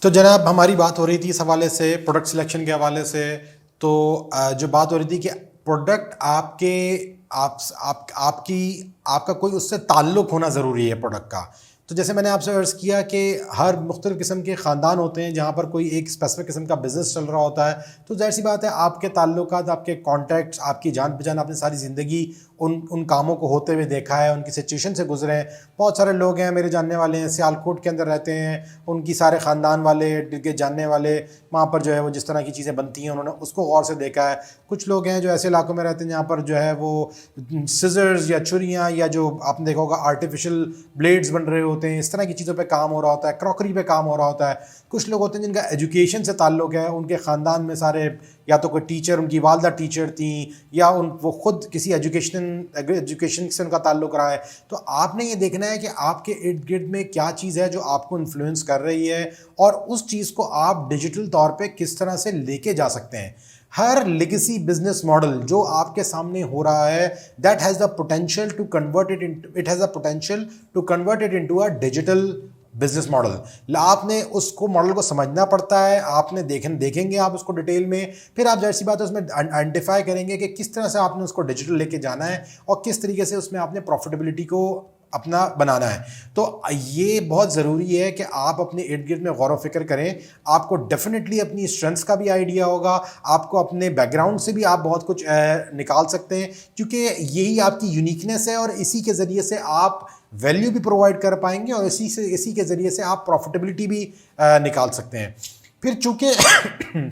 तो जनाब हमारी बात हो रही थी इस हवाले से प्रोडक्ट सिलेक्शन के हवाले से। तो जो बात हो रही थी कि प्रोडक्ट आपके आप आपकी आपका कोई उससे ताल्लुक़ होना ज़रूरी है प्रोडक्ट का। तो जैसे मैंने आपसे अर्ज़ किया कि हर मुख्तलिफ़ किस्म के ख़ानदान होते हैं जहाँ पर कोई एक स्पेसिफ़िक किस्म का बिज़नेस चल रहा होता है। तो ज़ाहिर-सी बात है आपके ताल्लुकात, आपके कॉन्टैक्ट्स, आपकी जान-पहचान, आपने सारी ज़िंदगी उन उन कामों को होते हुए देखा है, उनकी सिचुएशन से गुज़रे हैं। बहुत सारे लोग हैं मेरे जानने वाले हैं, सियालकोट के अंदर रहते हैं, उनकी सारे ख़ानदान वाले के जानने वाले वहाँ पर जो है वो जिस तरह की चीज़ें बनती हैं उन्होंने उसको गौर से देखा है। कुछ लोग हैं जो ऐसे इलाकों में रहते हैं जहाँ पर जो है वो सिज़र्स या छुरियाँ या जो आपने देखा होगा आर्टिफ़िशियल ब्लेड्स बन रहे होते हैं, इस तरह की चीज़ों पे काम हो रहा होता है, क्रॉकरी पे काम हो रहा होता है। कुछ लोग होते हैं जिनका एजुकेशन से ताल्लुक़ है, उनके ख़ानदान में सारे या तो कोई टीचर, उनकी वालिदा टीचर थीं या वो खुद किसी एजुकेशन से उनका ताल्लुक़ रहा है। तो आपने ये देखना है कि आपके इर्द-गिर्द में क्या चीज़ है जो आपको इन्फ्लुएंस कर रही है और उस चीज़ को आप डिजिटल तौर पे किस तरह से लेके जा सकते हैं। हर लेगेसी बिज़नेस मॉडल जो आपके सामने हो रहा है, that has the potential to convert it has the potential to convert it into a digital business model. आपने उसको मॉडल को समझना पड़ता है, आपने देखेंगे आप उसको डिटेल में, फिर आप ज़ाहिर सी बात है उसमें आइडेंटिफाई करेंगे कि किस तरह से आपने उसको डिजिटल लेके जाना है और किस तरीके से उसमें आपने प्रॉफिटेबिलिटी को अपना बनाना है। तो ये बहुत ज़रूरी है कि आप अपने इर्द गिर्द में गौर व फिक्र करें। आपको डेफिनेटली अपनी स्ट्रेंथ्स का भी आइडिया होगा, आपको अपने बैकग्राउंड से भी आप बहुत कुछ निकाल सकते हैं, क्योंकि यही आपकी यूनिकनेस है और इसी के ज़रिए से आप वैल्यू भी प्रोवाइड कर पाएंगे और इसी के ज़रिए से आप प्रॉफिटेबिलिटी भी निकाल सकते हैं। फिर चूँकि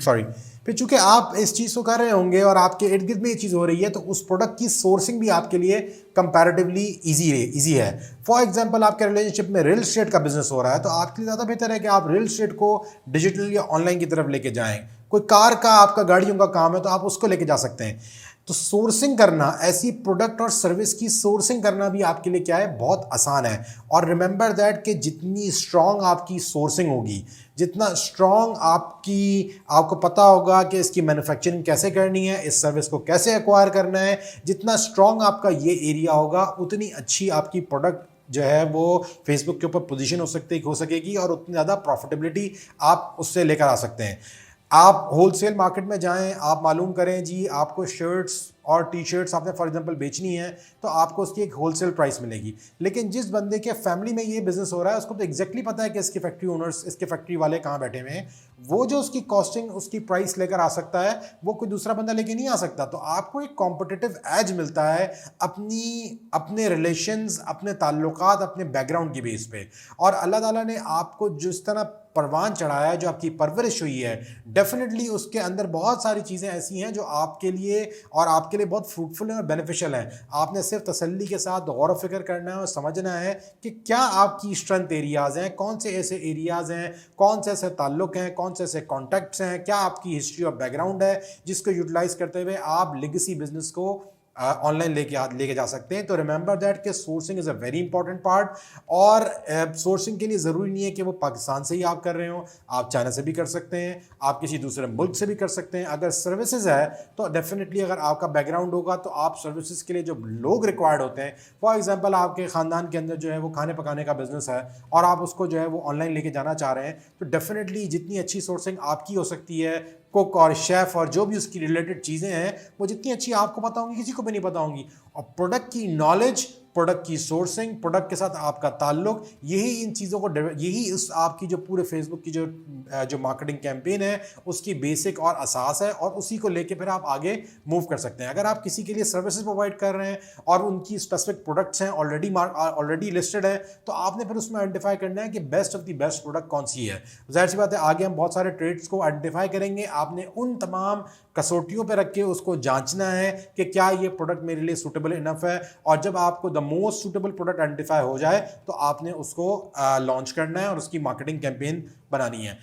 सॉरी फिर चूँकि आप इस चीज़ को कर रहे होंगे और आपके इर्द गिर्द में ये चीज़ हो रही है, तो उस प्रोडक्ट की सोर्सिंग भी आपके लिए कंपैरेटिवली ईजी है। फॉर एग्जांपल आपके रिलेशनशिप में रियल एस्टेट का बिजनेस हो रहा है, तो आपके लिए ज़्यादा बेहतर है कि आप रियल एस्टेट को डिजिटल या ऑनलाइन की तरफ लेके जाएं। कोई कार का आपका गाड़ियों का काम है तो आप उसको लेके जा सकते हैं। तो सोर्सिंग करना, ऐसी प्रोडक्ट और सर्विस की सोर्सिंग करना भी आपके लिए क्या है, बहुत आसान है। और रिमेंबर दैट कि जितनी स्ट्रॉन्ग आपकी सोर्सिंग होगी, जितना स्ट्रॉन्ग आपको पता होगा कि इसकी मैन्युफैक्चरिंग कैसे करनी है, इस सर्विस को कैसे एक्वायर करना है, जितना स्ट्रॉन्ग आपका ये एरिया होगा, उतनी अच्छी आपकी प्रोडक्ट जो है वो फेसबुक के ऊपर पोजीशन हो सकेगी और उतनी ज़्यादा प्रॉफिटेबिलिटी आप उससे लेकर आ सकते हैं। आप होलसेल मार्केट में जाएं, आप मालूम करें जी आपको शर्ट्स और टी शर्ट्स आपने फॉर एग्जांपल बेचनी है, तो आपको उसकी एक होलसेल प्राइस मिलेगी। लेकिन जिस बंदे के फैमिली में ये बिजनेस हो रहा है, उसको तो एग्जैक्टली पता है कि इसके फैक्ट्री ओनर्स, इसके फैक्ट्री वाले कहाँ बैठे हुए हैं। वो जो उसकी कॉस्टिंग, उसकी प्राइस लेकर आ सकता है, वो कोई दूसरा बंदा लेके नहीं आ सकता। तो आपको एक कॉम्पिटिटिव एज मिलता है अपने रिलेशंस, अपने ताल्लुकात, अपने बैकग्राउंड की बेस पे। और अल्लाह ताला ने आपको जिस तरह परवान चढ़ाया है, जो आपकी परवरिश हुई है, डेफिनेटली उसके अंदर बहुत सारी चीज़ें ऐसी हैं जो आपके लिए बहुत फ्रूटफुल है और बेनिफिशियल है। आपने सिर्फ तसल्ली के साथ गौर व फिक्र करना है और समझना है कि क्या आपकी स्ट्रेंथ एरियाज़ हैं, कौन से ऐसे एरियाज़ हैं, कौन से ऐसे ताल्लुक हैं, कौन से ऐसे कॉन्टैक्ट्स हैं, क्या आपकी हिस्ट्री और बैकग्राउंड है, जिसको यूटिलाइज़ करते हुए आप लेगेसी बिजनेस को ऑनलाइन लेके जा सकते हैं। तो रिमेंबर दैट कि sourcing is a very important part. और सोर्सिंग के लिए ज़रूरी नहीं है कि वो पाकिस्तान से ही आप कर रहे हो, आप चाइना से भी कर सकते हैं, आप किसी दूसरे मुल्क से भी कर सकते हैं। अगर सर्विसेज है तो डेफिनेटली अगर आपका बैकग्राउंड होगा तो आप सर्विसेज के लिए जो लोग रिक्वायर्ड होते हैं, फॉर एग्जांपल आपके ख़ानदान के अंदर जो है वो खाने पकाने का बिजनेस है और आप उसको जो है वो ऑनलाइन लेके जाना चाह रहे हैं, तो डेफिनेटली जितनी अच्छी सोर्सिंग आपकी हो सकती है, कुक और शेफ़ और जो भी उसकी रिलेटेड चीज़ें हैं, वो जितनी अच्छी आपको पता होंगी किसी को भी नहीं पता होंगी। और प्रोडक्ट की नॉलेज, प्रोडक्ट की सोर्सिंग, प्रोडक्ट के साथ आपका ताल्लुक, यही इन चीज़ों को यही इस आपकी जो पूरे फेसबुक की जो मार्केटिंग कैंपेन है उसकी बेसिक और असास है, और उसी को लेके फिर आप आगे मूव कर सकते हैं। अगर आप किसी के लिए सर्विसेज प्रोवाइड कर रहे हैं और उनकी स्पेसिफिक प्रोडक्ट्स हैं ऑलरेडी लिस्टेड है, तो आपने फिर उसमें आइडेंटिफाई करना है कि best of the best product कौन सी है। जाहिर सी बात है आगे हम बहुत सारे ट्रेड्स को आइडेंटिफाई करेंगे, आपने उन तमाम कसौटियों पे रख के उसको जांचना है कि क्या ये प्रोडक्ट मेरे लिए सूटेबल इनफ है। और जब आपको the most suitable product identify हो जाए तो आपने उसको लॉन्च करना है और उसकी मार्केटिंग कैंपेन बनानी है।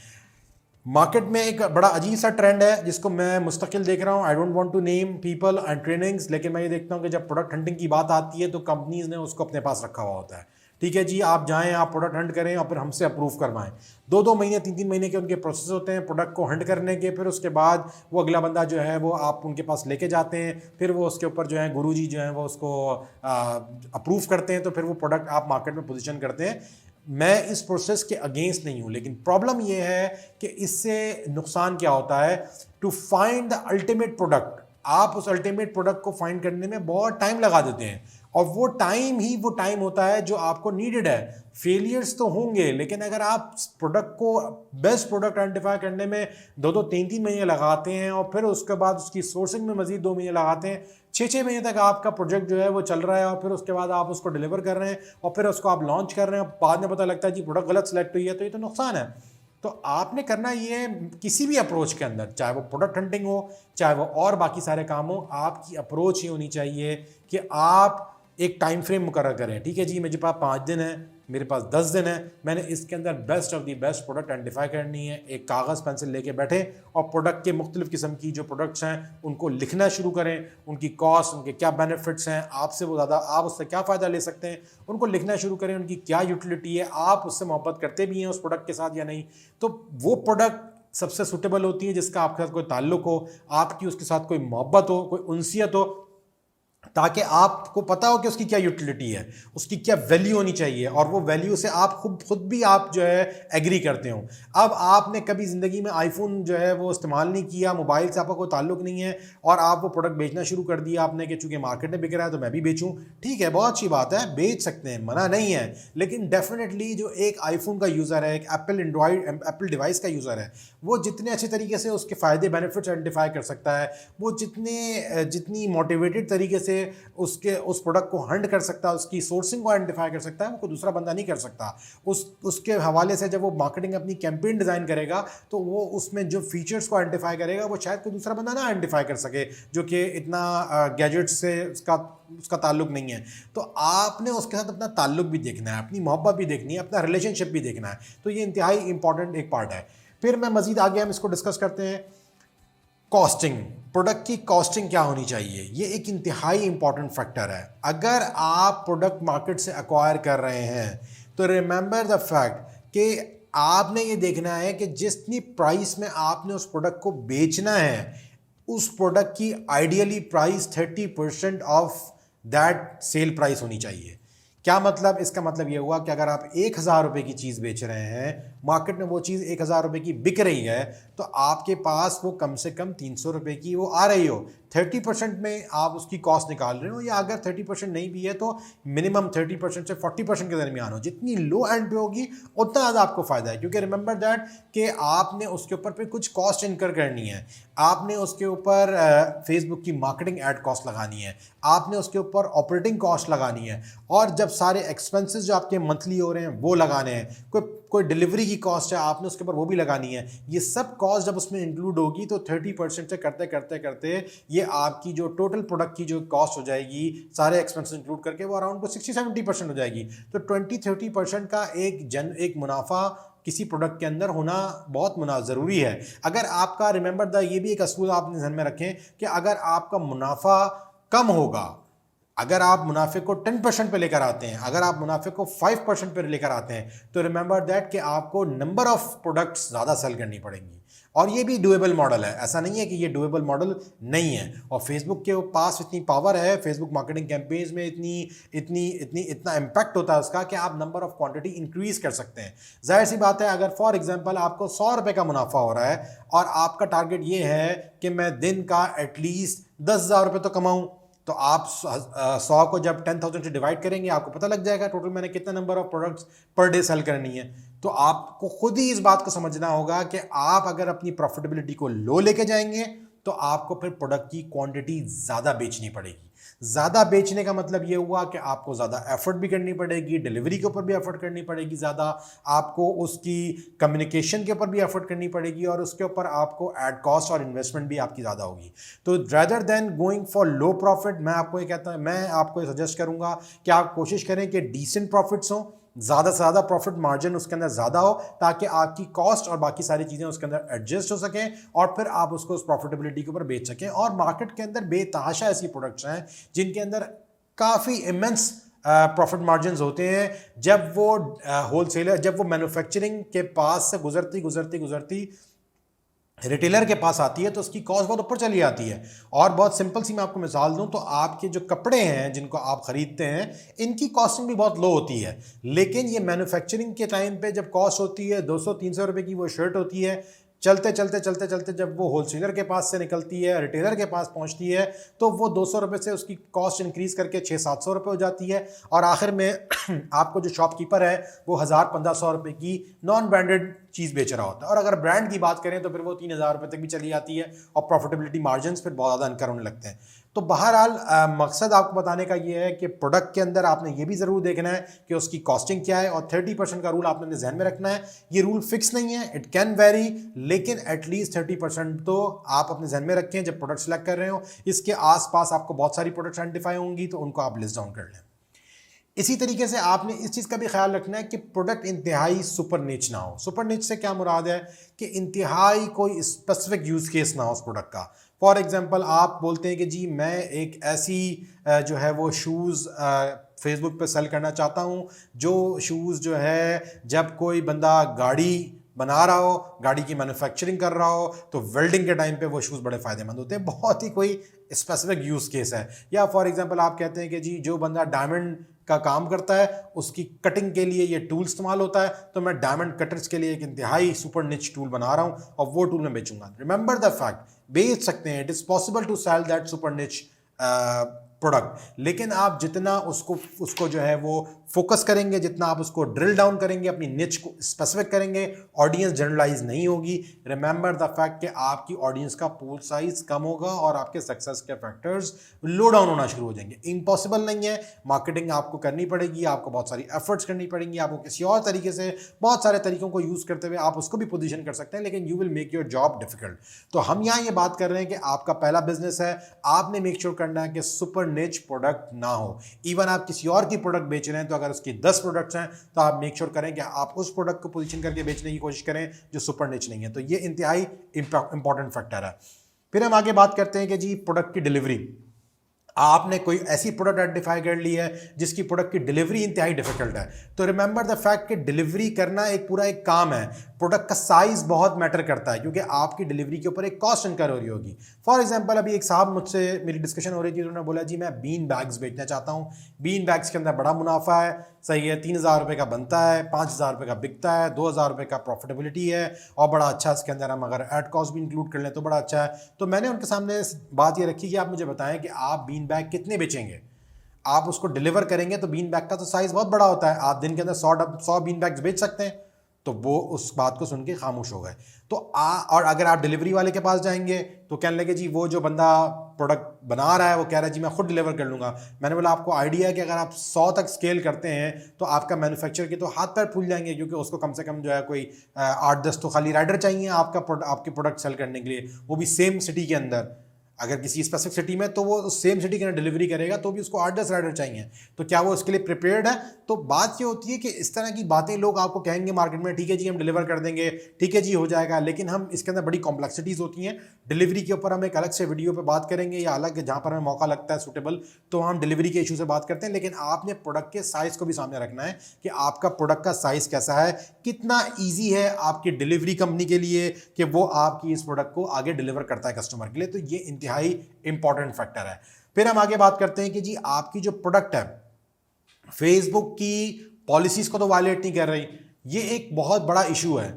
मार्केट में एक बड़ा अजीब सा ट्रेंड है जिसको मैं मुस्तकिल देख रहा हूँ। I don't want to name people and trainings, लेकिन मैं ये देखता हूँ कि जब प्रोडक्ट हंटिंग की बात आती है तो कंपनीज ने उसको अपने पास रखा हुआ होता है। ठीक है जी, आप जाएं, आप प्रोडक्ट हंट करें और फिर हमसे अप्रूव करवाएं। 2-2 महीने 3-3 महीने के उनके प्रोसेस होते हैं प्रोडक्ट को हंट करने के। फिर उसके बाद वो अगला बंदा जो है वो आप उनके पास लेके जाते हैं, फिर वो उसके ऊपर जो है गुरुजी जो है वो उसको अप्रूव करते हैं, तो फिर वो प्रोडक्ट आप मार्केट में पोजीशन करते हैं। मैं इस प्रोसेस के अगेंस्ट नहीं हूँ, लेकिन प्रॉब्लम ये है कि इससे नुकसान क्या होता है। To find the ultimate product, आप उस अल्टीमेट प्रोडक्ट को फाइंड करने में बहुत टाइम लगा देते हैं, और वो टाइम ही वो टाइम होता है जो आपको नीडेड है। फेलियर्स तो होंगे, लेकिन अगर आप प्रोडक्ट को, बेस्ट प्रोडक्ट आइडेंटिफाई करने में 2-3 महीने लगाते हैं, और फिर उसके बाद उसकी सोर्सिंग में मजीद 2 महीने लगाते हैं, 6 महीने तक आपका प्रोजेक्ट जो है वो चल रहा है, और फिर उसके बाद आप उसको डिलीवर कर रहे हैं, और फिर उसको आप लॉन्च कर रहे हैं, बाद में पता लगता है जी प्रोडक्ट गलत सेलेक्ट हुई है, तो ये तो नुकसान है। तो आपने करना ये, किसी भी अप्रोच के अंदर, चाहे वो प्रोडक्ट हंटिंग हो, चाहे वो और बाकी सारे काम हो, आपकी अप्रोच ये होनी चाहिए कि आप एक टाइम फ्रेम मुकर्रर करें। ठीक है जी, मेरे पास 5 दिन है, मेरे पास 10 दिन है, मैंने इसके अंदर best of the best product identify करनी है। एक कागज़ पेंसिल लेके बैठे और प्रोडक्ट के मुख्तलिफ किस्म की जो प्रोडक्ट्स हैं उनको लिखना शुरू करें, उनकी कॉस्ट, उनके क्या बेनिफिट्स हैं, आपसे वो ज़्यादा आप उससे क्या फ़ायदा ले सकते हैं, उनको लिखना शुरू करें, उनकी क्या यूटिलिटी है, आप उससे मोहब्बत करते भी हैं उस प्रोडक्ट के साथ या नहीं। तो वो प्रोडक्ट सबसे सूटेबल होती है जिसका आपके साथ कोई ताल्लुक हो, आपकी उसके साथ कोई मोहब्बत हो, कोई उनसियत हो, ताकि आपको पता हो कि उसकी क्या यूटिलिटी है, उसकी क्या वैल्यू होनी चाहिए, और वो वैल्यू से आप खुद भी आप जो है एग्री करते हो। अब आपने कभी ज़िंदगी में आईफोन जो है वो इस्तेमाल नहीं किया, मोबाइल से आपका कोई ताल्लुक नहीं है, और आप वो प्रोडक्ट बेचना शुरू कर दिया आपने कि चूंकि मार्केट में बिक रहा है तो मैं भी बेचूं। ठीक है, बहुत अच्छी बात है, बेच सकते हैं, मना नहीं है, लेकिन डेफिनेटली जो एक आईफोन का यूज़र है, एक एप्पल डिवाइस का यूज़र है, वो जितने अच्छे तरीके से उसके फ़ायदे बेनिफिट्स आइडेंटिफाई कर सकता है, वो जितनी मोटिवेटेड तरीके से उस प्रोडक्ट को हंट कर सकता है, उसकी सोर्सिंग को आइडेंटिफाई कर सकता है, वो कोई दूसरा बंदा नहीं कर सकता। उसके हवाले से जब वो मार्केटिंग अपनी कैंपेन डिज़ाइन करेगा तो वो उसमें जो फीचर्स को आइडेंटिफाई करेगा वो शायद कोई दूसरा बंदा ना आइडेंटिफाई कर सके, जो कि इतना गैजेट से उसका ताल्लुक नहीं है। तो आपने उसके साथ अपना ताल्लुक भी देखना है, अपनी मोहब्बत भी देखनी है, अपना रिलेशनशिप भी देखना है। तो ये इंतहाई इंपॉर्टेंट एक पार्ट है। फिर मैं मजीद आगे हम इसको डिस्कस करते हैं। कॉस्टिंग, प्रोडक्ट की कॉस्टिंग क्या होनी चाहिए, ये एक इंतहाई इंपॉर्टेंट फैक्टर है। अगर आप प्रोडक्ट मार्केट से एक्वायर कर रहे हैं तो रिमेंबर द फैक्ट कि आपने ये देखना है कि जितनी प्राइस में आपने उस प्रोडक्ट को बेचना है, उस प्रोडक्ट की ideally price 30% of that sale price होनी चाहिए। क्या मतलब, इसका मतलब ये हुआ कि अगर आप 1,000 रुपये की चीज़ बेच रहे हैं, मार्केट में वो चीज़ 1,000 रुपये की बिक रही है, तो आपके पास वो कम से कम 300 रुपये की वो आ रही हो, 30% में आप उसकी कॉस्ट निकाल रहे हो, या अगर 30% नहीं भी है तो मिनिमम 30% से 40% के दरमियान हो। जितनी लो एंड पे होगी उतना ज़्यादा आपको फ़ायदा है, क्योंकि रिमेंबर दैट कि आपने उसके ऊपर पे कुछ कॉस्ट इनकर करनी है, आपने उसके ऊपर फेसबुक की मार्केटिंग ऐड कॉस्ट लगानी है, आपने उसके ऊपर ऑपरेटिंग कॉस्ट लगानी है, और जब सारे एक्सपेंसेस जो आपके मंथली हो रहे हैं वो लगाने हैं, कोई डिलीवरी की कॉस्ट है आपने उसके ऊपर वो भी लगानी है। ये सब कॉस्ट जब उसमें इंक्लूड होगी तो 30% से करते करते करते ये आपकी जो टोटल प्रोडक्ट की जो कॉस्ट हो जाएगी, सारे एक्सपेंसेस इंक्लूड करके, वो अराउंड 60-70% हो जाएगी। तो 20-30% का एक मुनाफा किसी प्रोडक्ट के अंदर होना बहुत ज़रूरी है। अगर आपका, रिमेंबर ये भी एक असूल आपने ध्यान में रखें कि अगर आपका मुनाफा कम होगा, अगर आप मुनाफे को 10% पे लेकर आते हैं, अगर आप मुनाफे को 5% पे लेकर आते हैं, तो रिमेंबर दैट कि आपको नंबर ऑफ प्रोडक्ट्स ज़्यादा सेल करनी पड़ेंगी। और ये भी डुएबल मॉडल है, ऐसा नहीं है कि ये डुएबल मॉडल नहीं है। और फेसबुक के पास इतनी पावर है, फेसबुक मार्केटिंग कैंपेन्स में इतना इम्पैक्ट होता है उसका कि आप नंबर ऑफ क्वांटिटी इंक्रीज कर सकते हैं। जाहिर सी बात है, अगर फॉर एग्जांपल आपको 100 रुपये का मुनाफा हो रहा है और आपका टारगेट ये है कि मैं दिन का एटलीस्ट 10,000 रुपये तो कमाऊँ, तो आप 100 को जब 10,000 से डिवाइड करेंगे, आपको पता लग जाएगा टोटल मैंने कितना number of products per day sell करनी है। तो आपको खुद ही इस बात को समझना होगा कि आप अगर अपनी प्रॉफिटेबिलिटी को लो लेके जाएंगे तो आपको फिर प्रोडक्ट की क्वांटिटी ज़्यादा बेचनी पड़ेगी। ज़्यादा बेचने का मतलब ये हुआ कि आपको ज़्यादा एफर्ट भी करनी पड़ेगी, डिलीवरी के ऊपर भी एफर्ट करनी पड़ेगी ज़्यादा, आपको उसकी कम्युनिकेशन के ऊपर भी एफर्ट करनी पड़ेगी, और उसके ऊपर आपको एड कॉस्ट और इन्वेस्टमेंट भी आपकी ज़्यादा होगी। तो rather than going for low profit, मैं आपको सजेस्ट करूँगा कि आप कोशिश करें कि डिसेंट प्रॉफिट्स हों, ज़्यादा से ज़्यादा प्रॉफिट मार्जिन उसके अंदर ज़्यादा हो, ताकि आपकी कॉस्ट और बाकी सारी चीज़ें उसके अंदर एडजस्ट हो सकें, और फिर आप उसको उस प्रॉफिटेबिलिटी के ऊपर बेच सकें। और मार्केट के अंदर बेतहाशा ऐसी प्रोडक्ट्स हैं जिनके अंदर काफ़ी इमेंस प्रॉफिट मार्जिन होते हैं, जब वो होलसेलर, जब वो मैन्युफैक्चरिंग के पास से गुजरती रिटेलर के पास आती है तो उसकी कॉस्ट बहुत ऊपर चली आती है। और बहुत सिंपल सी मैं आपको मिसाल दूं तो आपके जो कपड़े हैं जिनको आप खरीदते हैं इनकी कॉस्टिंग भी बहुत लो होती है, लेकिन ये मैन्युफैक्चरिंग के टाइम पे जब कॉस्ट होती है 200-300 रुपए की वो शर्ट होती है, चलते चलते चलते चलते जब वो होलसेलर के पास से निकलती है रिटेलर के पास पहुंचती है तो वो 200 रुपये से उसकी कॉस्ट इंक्रीज करके 600-700 रुपये हो जाती है, और आखिर में आपको जो शॉपकीपर है वो 1000-1500 रुपये की नॉन ब्रांडेड चीज़ बेच रहा होता है। और अगर ब्रांड की बात करें तो फिर वो 3000 रुपये तक भी चली जाती है और प्रॉफिटेबिलिटी मार्जिन फिर बहुत ज़्यादा इनकर होने लगते हैं। तो बहरहाल मकसद आपको बताने का ये है कि प्रोडक्ट के अंदर आपने ये भी ज़रूर देखना है कि उसकी कॉस्टिंग क्या है, और 30% का रूल आपने अपने जहन में रखना है। ये रूल फिक्स नहीं है, इट कैन वेरी, लेकिन एटलीस्ट 30% तो आप अपने जहन में रखें जब प्रोडक्ट सेलेक्ट कर रहे हो। इसके आसपास आपको बहुत सारी प्रोडक्ट्स आइडेंटिफाई होंगी तो उनको आप लिस्ट डाउन कर लें। इसी तरीके से आपने इस चीज़ का भी ख्याल रखना है कि प्रोडक्ट इंतहाई सुपर निच ना हो। सुपर निच से क्या मुराद है कि इंतहाई कोई स्पेसिफिक यूज़ केस ना हो उस प्रोडक्ट का। फॉर एग्जांपल आप बोलते हैं कि जी मैं एक ऐसी जो है वो शूज़ फेसबुक पे सेल करना चाहता हूँ जो शूज़ जो है जब कोई बंदा गाड़ी बना रहा हो, गाड़ी की मैन्युफैक्चरिंग कर रहा हो तो वेल्डिंग के टाइम पे वो शूज़ बड़े फ़ायदेमंद होते हैं। बहुत ही कोई स्पेसिफिक यूज़ केस है। या फॉर एग्जांपल आप कहते हैं कि जी जो बंदा डायमंड का काम करता है उसकी कटिंग के लिए ये टूल इस्तेमाल होता है, तो मैं डायमंड कटर्स के लिए एक इंतहाई सुपर निच टूल बना रहा हूँ और वो टूल मैं बेचूंगा। रिमेंबर द फैक्ट, बेच सकते हैं, it is possible to sell that super niche product, लेकिन आप जितना उसको जो है वो फोकस करेंगे, जितना आप उसको ड्रिल डाउन करेंगे, अपनी निच को स्पेसिफिक करेंगे, ऑडियंस जनरलाइज नहीं होगी। रिमेंबर द फैक्ट कि आपकी ऑडियंस का पूल साइज कम होगा और आपके सक्सेस के फैक्टर्स लो डाउन होना शुरू हो जाएंगे। इम्पॉसिबल नहीं है, मार्केटिंग आपको करनी पड़ेगी, आपको बहुत सारी एफर्ट्स करनी पड़ेंगी, आपको किसी और तरीके से बहुत सारे तरीकों को यूज़ करते हुए आप उसको भी पोजीशन कर सकते हैं, लेकिन you will make your job difficult. तो हम यहाँ ये बात कर रहे हैं कि आपका पहला बिजनेस है, आपने मेक श्योर करना है कि सुपर निच प्रोडक्ट ना हो। इवन आप किसी और की प्रोडक्ट बेच रहे हैं तो अगर उसकी 10 प्रोडक्ट्स हैं तो आप मेक श्योर करें कि आप उस प्रोडक्ट को पोजीशन करके बेचने की कोशिश करें जो सुपर निच नहीं है। तो ये इंतहाई इंपॉर्टेंट फैक्टर है। फिर हम आगे बात करते हैं कि जी प्रोडक्ट की डिलीवरी। आपने कोई ऐसी प्रोडक्ट आइडेंटिफाई कर ली है जिसकी प्रोडक्ट की डिलीवरी इंतहाई डिफिकल्ट है, तो रिमेंबर द फैक्ट कि डिलीवरी करना एक पूरा एक काम है। प्रोडक्ट का साइज बहुत मैटर करता है क्योंकि आपकी डिलीवरी के ऊपर एक कॉस्ट इनकर हो रही होगी। फॉर एग्जांपल अभी एक साहब मुझसे मेरी डिस्कशन हो रही थी, उन्होंने बोला जी मैं बीन बैग्स बेचना चाहता हूँ, बीन बैग्स के अंदर बड़ा मुनाफा है, सही है, 3000 रुपये का बनता है, 5000 रुपये का बिकता है, 2000 रुपये का प्रॉफिटेबिलिटी है और बड़ा अच्छा इसके अंदर हम अगर एड कॉस्ट भी इंक्लूड कर लें तो बड़ा अच्छा है। तो मैंने उनके सामने बात ये रखी कि आप मुझे बताएं कि आप बीन बैग कितने बेचेंगे। आप उसको डिलीवर करेंगे तो बीन बैग का तो साइज़ बहुत बड़ा होता है, आप दिन के अंदर 100 बीन बैग्स बेच सकते हैं। तो वो उस बात को सुन के खामोश हो गए। तो और अगर आप डिलीवरी वाले के पास जाएंगे तो कहने लगे जी वो जो बंदा प्रोडक्ट बना रहा है वो कह रहा है जी मैं खुद डिलीवर कर लूँगा। मैंने बोला आपको आइडिया है कि अगर आप 100 तक स्केल करते हैं तो आपका मैन्युफैक्चर के तो हाथ पैर फूल जाएंगे, क्योंकि उसको कम से कम जो है कोई 8-10 तो खाली राइडर चाहिए आपके प्रोडक्ट सेल करने के लिए, वो भी सेम सिटी के अंदर। अगर किसी स्पेसिफिक सिटी में तो वो उस सेम सिटी के अंदर डिलीवरी करेगा तो भी उसको 8-10 राइडर चाहिए। तो क्या वो उसके लिए प्रिपेयर्ड है? तो बात ये होती है कि इस तरह की बातें लोग आपको कहेंगे मार्केट में, ठीक है जी हम डिलीवर कर देंगे, ठीक है जी हो जाएगा, लेकिन हम इसके अंदर बड़ी कॉम्प्लेक्सिटीज़ होती हैं। डिलीवरी के ऊपर हम एक अलग से वीडियो पे बात करेंगे या अलग जहाँ पर हमें मौका लगता है सूटेबल तो हम डिलीवरी के इशू से बात करते हैं। लेकिन आपने प्रोडक्ट के साइज़ को भी सामने रखना है कि आपका प्रोडक्ट का साइज़ कैसा है, कितना ईजी है आपकी डिलीवरी कंपनी के लिए कि वो आपकी इस प्रोडक्ट को आगे डिलीवर करता है कस्टमर के लिए। तो ये इंतहाई इंपॉर्टेंट फैक्टर है। फिर हम आगे बात करते हैं कि जी आपकी जो प्रोडक्ट है फेसबुक की पॉलिसीज को तो वायलेट नहीं कर रही। ये एक बहुत बड़ा इशू है।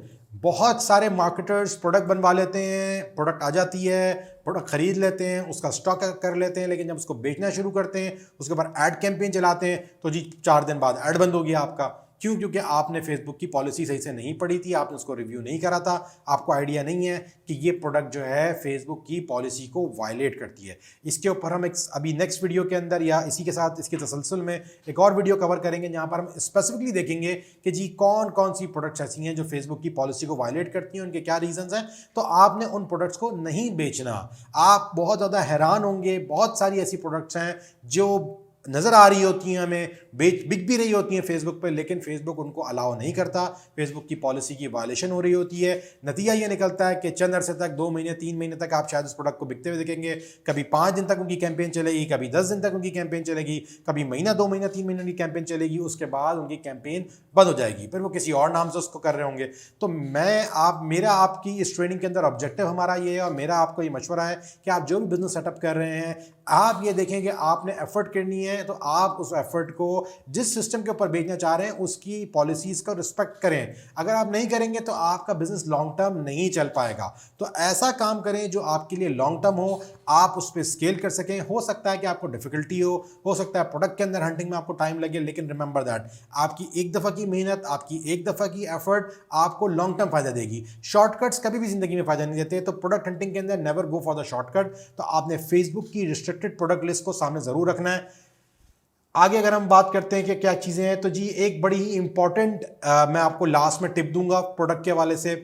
बहुत सारे मार्केटर्स प्रोडक्ट बनवा लेते हैं, प्रोडक्ट आ जाती है, प्रोडक्ट खरीद लेते हैं, उसका स्टॉक कर लेते हैं, लेकिन जब उसको बेचना शुरू करते हैं उसके बाद ऐड कैंपेन चलाते हैं तो जी 4 दिन बाद ऐड बंद हो गया आपका। क्यों? क्योंकि आपने फेसबुक की पॉलिसी सही से नहीं पढ़ी थी, आपने उसको रिव्यू नहीं करा था, आपको आइडिया नहीं है कि ये प्रोडक्ट जो है फेसबुक की पॉलिसी को वायलेट करती है। इसके ऊपर हम एक अभी नेक्स्ट वीडियो के अंदर या इसी के साथ इसके तसलसल में एक और वीडियो कवर करेंगे जहाँ पर हम स्पेसिफिकली देखेंगे कि जी कौन कौन सी प्रोडक्ट्स ऐसी हैं जो फेसबुक की पॉलिसी को वायलेट करती हैं, उनके क्या रीजंस हैं। तो आपने उन प्रोडक्ट्स को नहीं बेचना। आप बहुत ज़्यादा हैरान होंगे, बहुत सारी ऐसी प्रोडक्ट्स हैं जो नज़र आ रही होती हैं, हमें बिक भी रही होती हैं फेसबुक पे, लेकिन फेसबुक उनको अलाउ नहीं करता, फेसबुक की पॉलिसी की वायलेशन हो रही होती है। नतीजा ये निकलता है कि चंद अरसे तक 2 महीने 3 महीने तक आप शायद उस प्रोडक्ट को बिकते हुए देखेंगे। कभी 5 दिन तक उनकी कैंपेन चलेगी, कभी 10 दिन तक उनकी कैंपेन चलेगी, कभी महीना 2 महीना 3 महीने उनकी कैंपेन चलेगी, उसके बाद उनकी कैंपेन बंद हो जाएगी, फिर वो किसी और नाम से उसको कर रहे होंगे। तो मेरा आपकी इस ट्रेनिंग के अंदर ऑब्जेक्टिव हमारा ये है, और मेरा आपको ये मशवरा है कि आप जो भी बिजनेस सेटअप कर रहे हैं, आप ये देखें कि आपने एफर्ट करनी है, तो आप उस एफर्ट को जिस सिस्टम के ऊपर भेजना चाह रहे हैं उसकी पॉलिसीज का रिस्पेक्ट करें। अगर आप नहीं करेंगे तो आपका बिजनेस लॉन्ग टर्म नहीं चल पाएगा। तो ऐसा काम करें जो आपके लिए लॉन्ग टर्म हो, आप उस पर स्केल कर सकें। हो सकता है कि आपको डिफिकल्टी हो सकता है प्रोडक्ट के अंदर हंटिंग में आपको टाइम लगे, लेकिन रिमेंबर दैट आपकी एक दफ़ा की मेहनत, आपकी एक दफ़ा की एफर्ट आपको लॉन्ग टर्म फायदा देगी। शॉर्टकट्स कभी भी जिंदगी में फायदा नहीं देते, तो प्रोडक्ट हंटिंग के अंदर never go for the shortcut. तो आपने फेसबुक की रिस्ट्रिक्टेड प्रोडक्ट लिस्ट को सामने जरूर रखना है। आगे अगर हम बात करते हैं कि क्या चीज़ें हैं, तो जी एक बड़ी ही इंपॉर्टेंट मैं आपको लास्ट में टिप दूंगा प्रोडक्ट के हवाले से।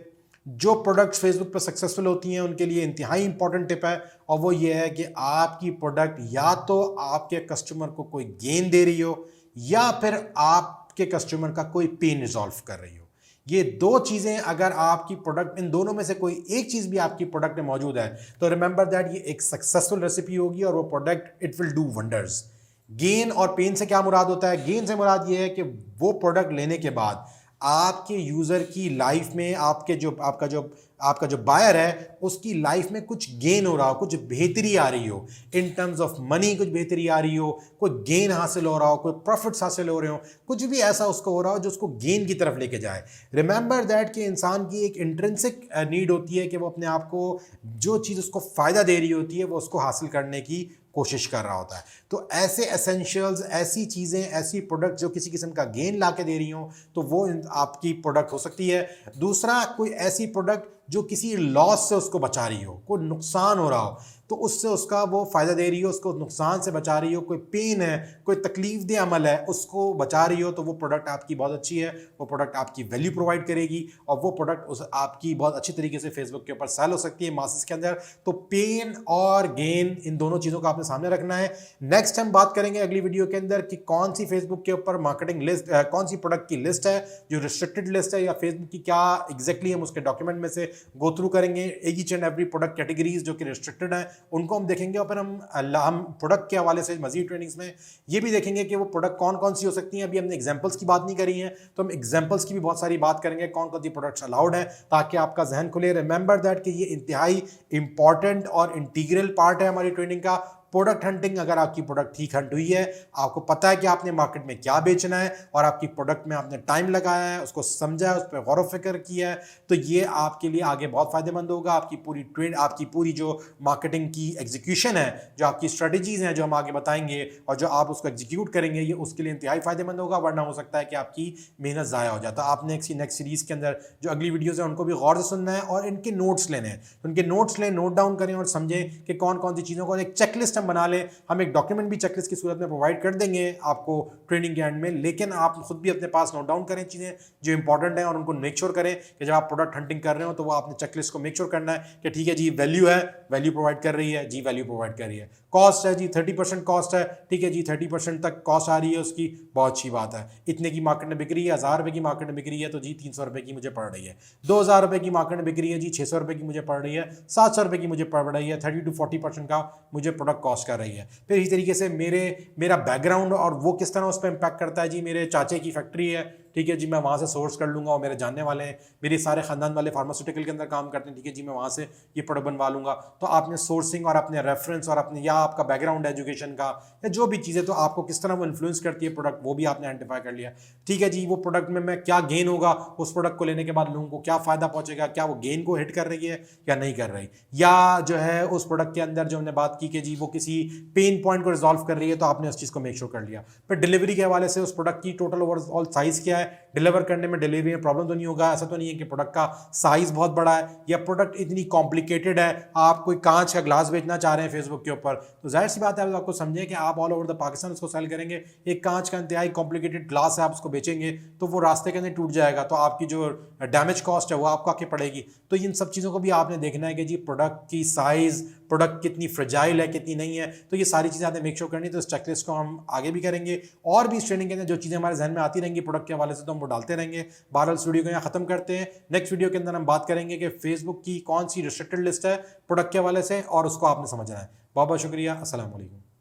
जो प्रोडक्ट्स फेसबुक पर सक्सेसफुल होती हैं उनके लिए इंतहाई इंपॉर्टेंट टिप है, और वो ये है कि आपकी प्रोडक्ट या तो आपके कस्टमर को कोई गेन दे रही हो, या फिर आपके कस्टमर का कोई पेन रिजॉल्व कर रही हो। ये दो चीज़ें अगर आपकी प्रोडक्ट, इन दोनों में से कोई एक चीज़ भी आपकी प्रोडक्ट में मौजूद है, तो रिमेंबर दैट ये एक सक्सेसफुल रेसिपी होगी, और वो product it will do wonders. Gain और पेन से क्या मुराद होता है? गेन से मुराद ये है कि वो प्रोडक्ट लेने के बाद आपके यूज़र की लाइफ में, आपका जो बायर है उसकी लाइफ में कुछ गेन हो रहा हो, कुछ बेहतरी आ रही हो, इन टर्म्स ऑफ मनी कुछ बेहतरी आ रही हो, कोई गेन हासिल हो रहा हो, कोई प्रॉफिट्स हासिल हो रहे हो, कुछ भी ऐसा उसको हो रहा हो जो उसको गेन की तरफ लेके जाए। रिमेंबर दैट कि इंसान की एक इंट्रिंसिक नीड होती है कि वो अपने आप को, जो चीज़ उसको फ़ायदा दे रही होती है वो उसको हासिल करने की कोशिश कर रहा होता है। तो ऐसे एसेंशियल्स, ऐसी चीज़ें, ऐसी प्रोडक्ट जो किसी किस्म का गेन ला के दे रही हो, तो वो आपकी प्रोडक्ट हो सकती है। दूसरा, कोई ऐसी प्रोडक्ट जो किसी लॉस से उसको बचा रही हो, कोई नुकसान हो रहा हो तो उससे उसका वो फ़ायदा दे रही हो, उसको नुकसान से बचा रही हो, कोई पेन है, कोई तकलीफ दे अमल है उसको बचा रही हो, तो वो प्रोडक्ट आपकी बहुत अच्छी है, वो प्रोडक्ट आपकी वैल्यू प्रोवाइड करेगी, और वो प्रोडक्ट उस आपकी बहुत अच्छी तरीके से फेसबुक के ऊपर सेल हो सकती है मासेस के अंदर। तो पेन और गेन, इन दोनों चीज़ों को आपने सामने रखना है। नेक्स्ट हम बात करेंगे अगली वीडियो के अंदर कि कौन सी फेसबुक के ऊपर मार्केटिंग लिस्ट, कौन सी प्रोडक्ट की लिस्ट है जो रिस्ट्रिक्टेड लिस्ट है, या फेसबुक की क्या एग्जैक्टली हम उसके डॉक्यूमेंट में से गो थ्रू करेंगे। Each and every product categories जो कि रिस्ट्रिक्टेड है उनको हम देखेंगे, और फिर हम प्रोडक्ट के हवाले से मजीद ट्रेनिंग्स में ये भी देखेंगे कि वो प्रोडक्ट कौन कौन सी हो सकती हैं। अभी हमने एग्जांपल्स की बात नहीं करी है, तो हम एग्जांपल्स की भी बहुत सारी बात करेंगे, कौन कौन सी प्रोडक्ट्स अलाउड है, ताकि आपका जहन खुले। रिमेंबर दैट कि ये इंतहाई इंपॉर्टेंट और इंटीग्रल पार्ट है हमारी ट्रेनिंग का। प्रोडक्ट हंटिंग, अगर आपकी प्रोडक्ट ठीक हंट हुई है, आपको पता है कि आपने मार्केट में क्या बेचना है, और आपकी प्रोडक्ट में आपने टाइम लगाया है, उसको समझा है, उस पर गौर व फिक्र किया है, तो ये आपके लिए आगे बहुत फायदेमंद होगा। आपकी पूरी जो मार्केटिंग की एग्जीक्यूशन है, जो आपकी स्ट्रेटजीज हैं जो हम आगे बताएंगे, और जो आप उसको एग्जीक्यूट करेंगे, ये उसके लिए इंतहाई फायदेमंद होगा। वरना हो सकता है कि आपकी मेहनत ज़ाया हो जाता है। आपने नेक्स्ट सीरीज़ के अंदर जो अगली वीडियोज़ हैं उनको भी गौर से सुनना है, और इनके नोट्स लेने हैं। उनके नोट्स लें, नोट डाउन करें, और समझें कि कौन कौन सी चीज़ों को, एक चेकलिस्ट हम बना लें। हम एक डॉक्यूमेंट भी चेकलिस्ट की सूरत में प्रोवाइड कर देंगे आपको ट्रेनिंग के एंड में, लेकिन आप खुद भी अपने पास नोट डाउन करें चीज़ें जो इंपॉर्टेंट हैं, और उनको मेक श्योर करें कि जब आप प्रोडक्ट हंटिंग कर रहे हो तो वो आपने चेकलिस्ट को मेक श्योर करना है कि ठीक है जी, वैल्यू है, वैल्यू प्रोवाइड कर रही है जी, वैल्यू प्रोवाइड कर रही है। कॉस्ट है जी 30% कॉस्ट है, ठीक है जी 30% तक कॉस्ट आ रही है उसकी, बहुत अच्छी बात है। इतने की मार्केट में बिक रही है, 1000 रुपये की मार्केट में बिक रही है, तो जी 300 रुपये की मुझे पड़ रही है। 2000 रुपये की मार्केट में बिक रही है जी, 600 रुपये की मुझे पड़ रही है, 700 रुपये की मुझे पड़ रही है, 30 to 40% का मुझे प्रोडक्ट कॉस्ट कर रही है। फिर इसी तरीके से मेरा बैकग्राउंड और वो किस तरह उस पर इम्पैक्ट करता है जी। मेरे चाचे की फैक्ट्री है, ठीक है जी, मैं वहाँ से सोर्स कर लूँगा, और मेरे जानने वाले हैं, मेरे सारे ख़ानदान वाले फार्मास्यूटिकल के अंदर काम करते हैं, ठीक है जी, मैं वहाँ से ये प्रोडक्ट बनवा लूँगा। तो आपने सोर्सिंग और अपने रेफरेंस और अपने, या आपका बैकग्राउंड एजुकेशन का, या जो भी चीज़ें, तो आपको किस तरह वो इन्फ्लुएंस करती है प्रोडक्ट, वो भी आपने आइडेंटिफाई कर लिया। ठीक है जी, वो प्रोडक्ट में मैं क्या गेन होगा, उस प्रोडक्ट को लेने के बाद लोगों को क्या फ़ायदा पहुँचेगा, क्या वो गेन को हिट कर रही है या नहीं कर रही, या जो है उस प्रोडक्ट के अंदर जो हमने बात की कि जी वो किसी पेन पॉइंट को रिजॉल्व कर रही है, तो आपने उस चीज़ को मेक श्योर कर लिया। फिर डिलीवरी के हवाले से उस प्रोडक्ट की टोटल ओवरऑल साइज़ क्या है, डिलीवर करने में, डिलीवरी में प्रॉब्लम तो नहीं होगा। ऐसा तो नहीं है कि प्रोडक्ट का साइज़ बहुत बड़ा है, या प्रोडक्ट इतनी कॉम्प्लिकेटेड है, आप कोई कांच का ग्लास बेचना चाह रहे हैं फेसबुक के ऊपर, तो जाहिर सी बात है आपको समझें कि आप ऑल ओवर द पाकिस्तान उसको सेल करेंगे, एक कांच का इंतहाई कॉम्प्लिकेटेड ग्लास है, आप उसको बेचेंगे तो वो रास्ते के अंदर टूट जाएगा, तो आपकी जो डैमेज कॉस्ट है वो आपको आके पड़ेगी। तो इन सब चीज़ों को भी आपने देखना है कि जी प्रोडक्ट की साइज़, प्रोडक्ट कितनी फ्रेजाइल है, कितनी नहीं है। तो ये सारी चीज़ें आपने मेक श्योर करनी है। तो इस चेकलिस्ट को हम आगे भी करेंगे और भी इस ट्रेनिंग के अंदर जो चीज़ें हमारे जहन में आती रहेंगी प्रोडक्ट के हवाले से तो हम वो डालते रहेंगे। बहरहाल इस वीडियो को यहाँ खत्म करते हैं। नेक्स्ट वीडियो के अंदर हम बात करेंगे कि फेसबुक की कौन सी रिस्ट्रिक्टेड लिस्ट है प्रोडक्ट के हवाले से और उसको आपने समझना है। बहुत बहुत शुक्रिया। अस्सलाम वालेकुम।